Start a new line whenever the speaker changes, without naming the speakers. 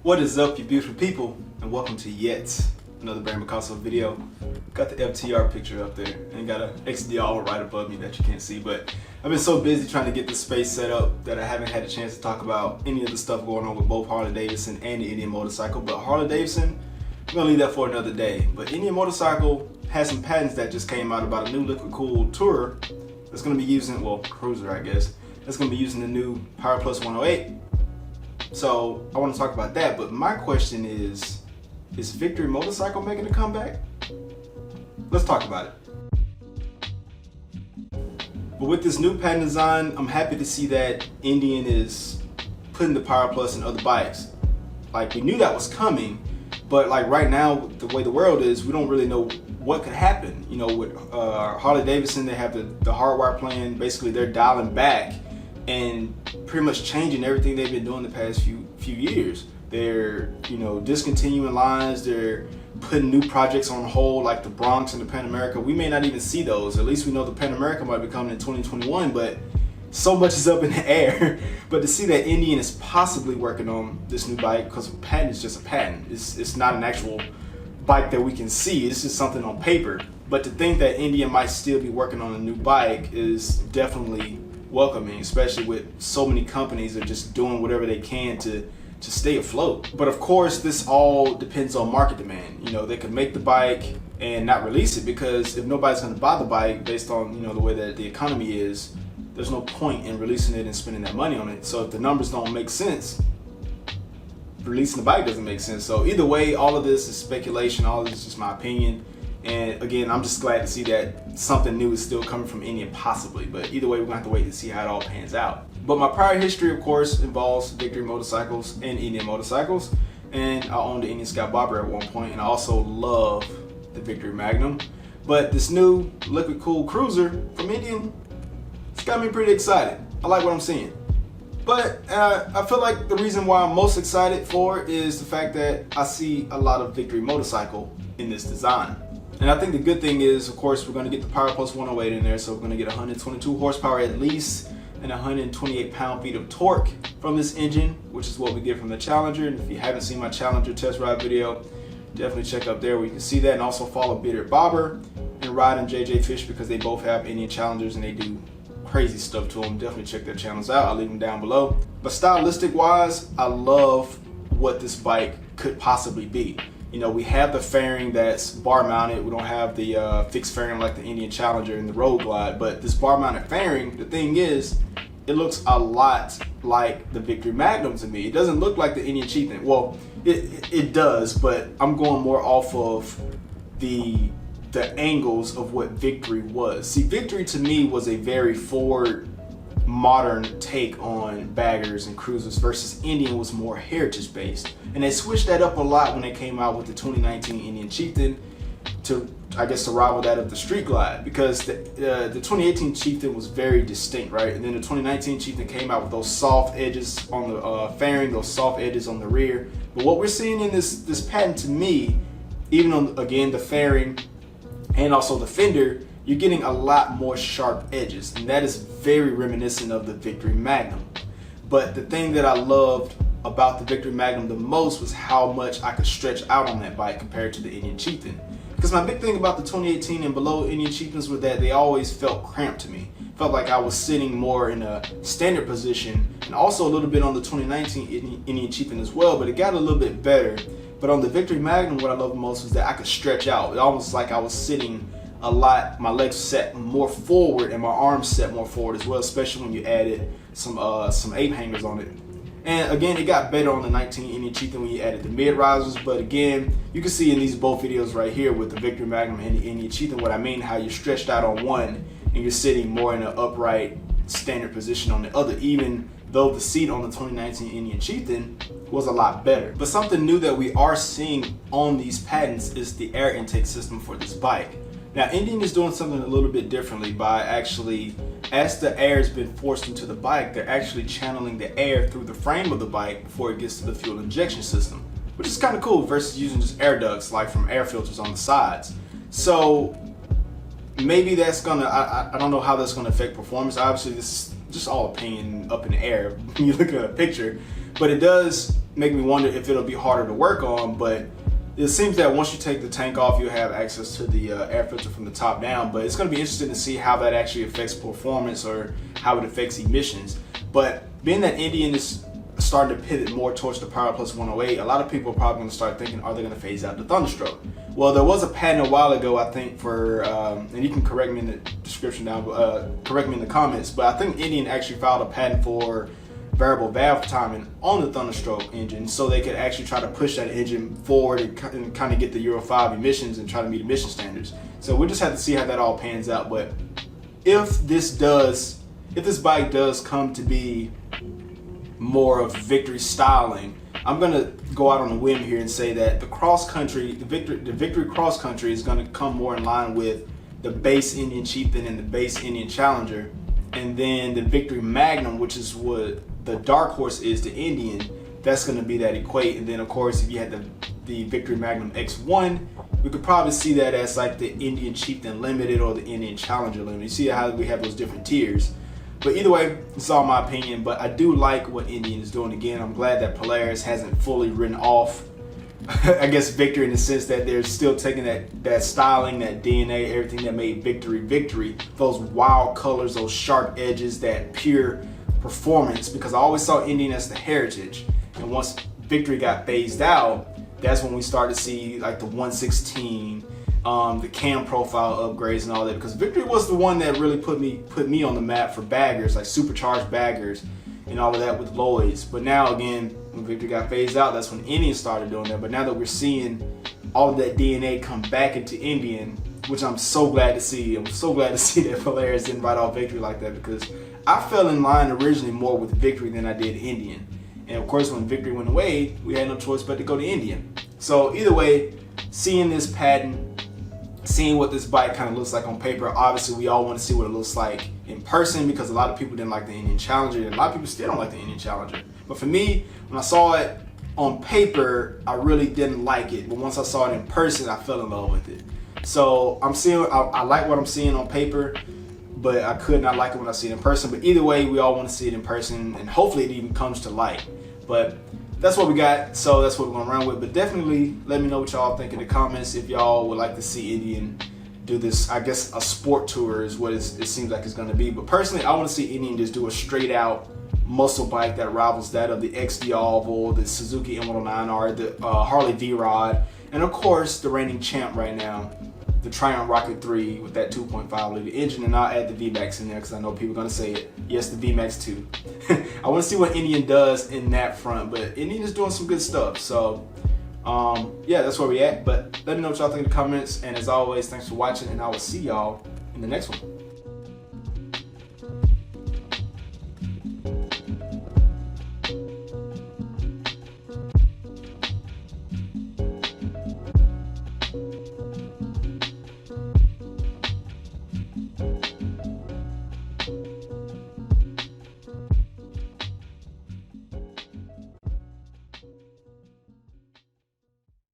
What is up, you beautiful people, and welcome to yet another Bicasso video. Got the FTR picture up there and got an XDR right above me that you can't see, but I've been so busy trying to get the space set up that I haven't had a chance to talk about any of the stuff going on with both Harley Davidson and the Indian motorcycle. But Harley Davidson, I'm gonna leave that for another day. But Indian motorcycle has some patents that just came out about a new liquid cooled tourer that's gonna be using, well, cruiser I guess, that's gonna be using the new PowerPlus 108. So I want to talk about that, but my question is Victory Motorcycle making a comeback? Let's talk about it. But with this new patent design, I'm happy to see that Indian is putting the PowerPlus in other bikes. Like, we knew that was coming, but like right now, the way the world is, we don't really know what could happen. You know, with Harley Davidson, they have the hardwire plan. Basically, they're dialing back and pretty much changing everything they've been doing the past few years. They're, you know, discontinuing lines. They're putting new projects on hold, like the Bronx and the Pan America. We may not even see those. At least we know the Pan America might be coming in 2021, but so much is up in the air. But to see that Indian is possibly working on this new bike, because a patent is just a patent. It's not an actual bike that we can see. It's just something on paper. But to think that Indian might still be working on a new bike is definitely welcoming, especially with so many companies that are just doing whatever they can to stay afloat. But of course, this all depends on market demand. You know, they could make the bike and not release it, because if nobody's going to buy the bike based on, you know, the way that the economy is, there's no point in releasing it and spending that money on it. So if the numbers don't make sense, releasing the bike doesn't make sense. So either way, all of this is speculation. All of this is just my opinion. And again, I'm just glad to see that something new is still coming from Indian, possibly. But either way, we're gonna have to wait to see how it all pans out. But my prior history, of course, involves Victory motorcycles and Indian motorcycles. And I owned the Indian Scout Bobber at one point, and I also love the Victory Magnum. But this new liquid cooled cruiser from Indian, it's got me pretty excited. I like what I'm seeing. But I feel like the reason why I'm most excited for it is the fact that I see a lot of Victory motorcycle in this design. And I think the good thing is, of course, we're going to get the PowerPlus 108 in there, so we're going to get 122 horsepower at least and 128 pound-feet of torque from this engine, which is what we get from the Challenger. And if you haven't seen my Challenger test ride video, definitely check up there where you can see that, and also follow Bearded Bobber and RidingFish, because they both have Indian Challengers and they do crazy stuff to them. Definitely check their channels out. I'll leave them down below. But stylistic wise, I love what this bike could possibly be. You know, we have the fairing that's bar mounted. We don't have the fixed fairing like the Indian Challenger and the Road Glide, but this bar mounted fairing, the thing is, it looks a lot like the Victory Magnum to me. It doesn't look like the Indian Chieftain. Well, it does, but I'm going more off of the angles of what Victory was. See, Victory to me was a very forward, modern take on baggers and cruisers, versus Indian was more heritage based. And they switched that up a lot when they came out with the 2019 Indian Chieftain to, I guess, to rival that of the Street Glide, because the 2018 Chieftain was very distinct, right? And then the 2019 Chieftain came out with those soft edges on the fairing, those soft edges on the rear. But what we're seeing in this patent, to me, even on, again, the fairing and also the fender, you're getting a lot more sharp edges, and that is very reminiscent of the Victory Magnum. But the thing that I loved about the Victory Magnum the most was how much I could stretch out on that bike compared to the Indian Chieftain. Because my big thing about the 2018 and below Indian Chieftains was that they always felt cramped to me. Felt like I was sitting more in a standard position, and also a little bit on the 2019 Indian Chieftain as well, but it got a little bit better. But on the Victory Magnum, what I loved most was that I could stretch out. It almost like I was sitting a lot, my legs set more forward and my arms set more forward as well, especially when you added some ape hangers on it. And again, it got better on the 19 Indian Chieftain when you added the mid risers. But again, you can see in these both videos right here with the Victory Magnum and the Indian Chieftain what I mean, how you're stretched out on one and you're sitting more in an upright standard position on the other, even though the seat on the 2019 Indian Chieftain was a lot better. But something new that we are seeing on these patents is the air intake system for this bike. Now, Indian is doing something a little bit differently by actually, as the air has been forced into the bike, they're actually channeling the air through the frame of the bike before it gets to the fuel injection system, which is kind of cool versus using just air ducts like from air filters on the sides. So maybe that's gonna, I don't know how that's gonna affect performance. Obviously, this is just all opinion up in the air when you look at a picture, but it does make me wonder if it'll be harder to work on, but it seems that once you take the tank off, you'll have access to the air filter from the top down. But it's going to be interesting to see how that actually affects performance or how it affects emissions. But being that Indian is starting to pivot more towards the PowerPlus 108, a lot of people are probably going to start thinking, are they going to phase out the Thunderstroke? Well, there was a patent a while ago, I think, for, and you can correct me in the description down, correct me in the comments, but I think Indian actually filed a patent for variable valve timing on the Thunderstroke engine, so they could actually try to push that engine forward and kind of get the Euro 5 emissions and try to meet emission standards. So we'll just have to see how that all pans out. But if this bike does come to be more of Victory styling, I'm gonna go out on a whim here and say that the cross country, the Victory cross country is gonna come more in line with the base Indian Chieftain and the base Indian Challenger, and then the Victory Magnum, which is what the dark horse is to Indian, that's going to be that equate. And then of course, if you had the Victory Magnum X1, we could probably see that as like the Indian Chieftain Limited or the Indian Challenger Limited. You see how we have those different tiers. But either way, it's all my opinion, but I do like what Indian is doing. Again, I'm glad that Polaris hasn't fully written off I guess Victory, in the sense that they're still taking that styling, that DNA, everything that made Victory, those wild colors, those sharp edges, that pure performance, because I always saw Indian as the heritage. And once Victory got phased out, that's when we started to see like the 116, the cam profile upgrades and all that, because Victory was the one that really put me on the map for baggers, like supercharged baggers and all of that with Lloyd's. But now again, when Victory got phased out, that's when Indian started doing that. But now that we're seeing all of that DNA come back into Indian, which I'm so glad to see. I'm so glad to see that Polaris didn't write off Victory like that, because I fell in line originally more with Victory than I did Indian. And of course, when Victory went away, we had no choice but to go to Indian. So either way, seeing this patent, seeing what this bike kind of looks like on paper, obviously we all want to see what it looks like in person, because a lot of people didn't like the Indian Challenger, and a lot of people still don't like the Indian Challenger. But for me, when I saw it on paper, I really didn't like it. But once I saw it in person, I fell in love with it. So I like what I'm seeing on paper, but I could not like it when I see it in person. But either way, we all want to see it in person, and hopefully it even comes to light. But that's what we got, so that's what we're gonna run with. But definitely let me know what y'all think in the comments if y'all would like to see Indian do this. I guess a sport tour is what it seems like it's gonna be. But personally, I want to see Indian just do a straight out muscle bike that rivals that of the XD Oval, the Suzuki M109R, the Harley V-Rod, and of course the reigning champ right now, the Triumph Rocket 3 with that 2.5 liter engine. And I'll add the VMAX in there because I know people are going to say it. Yes, the VMAX too. I want to see what Indian does in that front, but Indian is doing some good stuff. So yeah, that's where we at. But let me know what y'all think in the comments, and as always, thanks for watching, and I will see y'all in the next one.